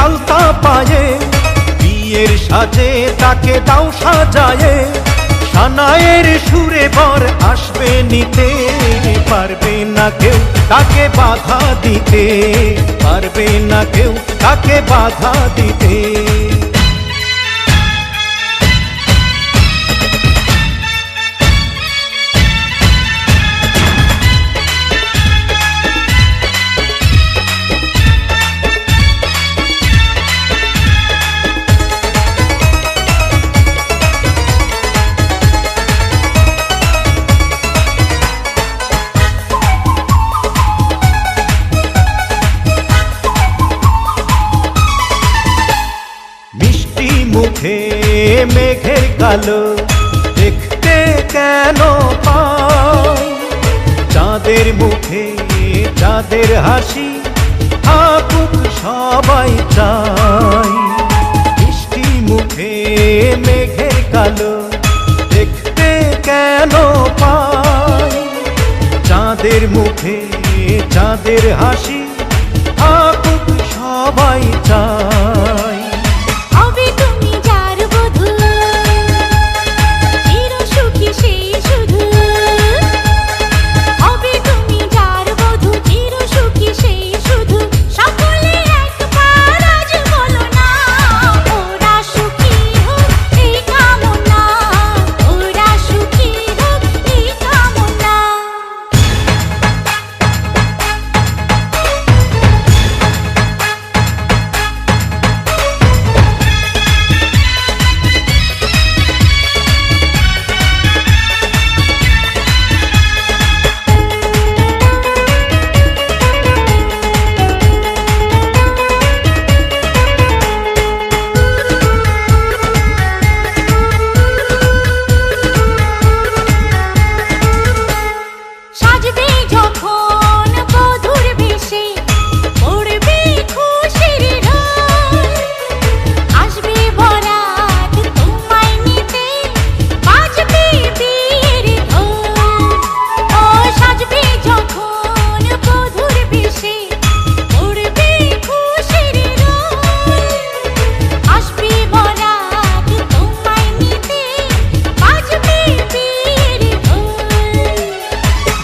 আলতা পায়ে, বিয়ের সাজে তাকে দাও সাজায়ে, সানায়ের সুরে বর আসবে নিতে, পারবে না কেউ তাকে বাধা দিতে, পারবে না কেউ তাকে বাধা দিতে। মুখে মেঘের কালো দেখতে কেন পাই, চাঁদের মুখে চাঁদের হাসি থাকুক সবাই চাই। মিষ্টি মুখে মেঘের কালো দেখতে কেন পাই, চাঁদের মুখে চাঁদের হাসি থাকুক সবাই চাই।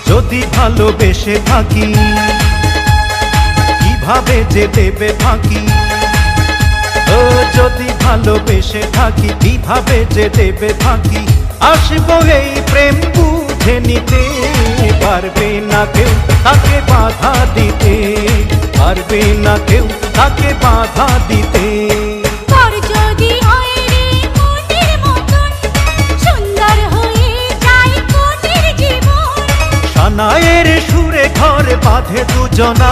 যদি ভালোবেসে থাকি কিভাবে যে দেবে ফাঁকি, ও যদি ভালোবেসে থাকি কিভাবে যে দেবে ফাঁকি, আসবো এই প্রেম বুঝে নিতে, পারবে না কেউ তাকে বাধা দিতে, পারবে না কেউ তাকে বাধা দিতে। সানায়ের সুরে ঘর বাঁধে দুজনা,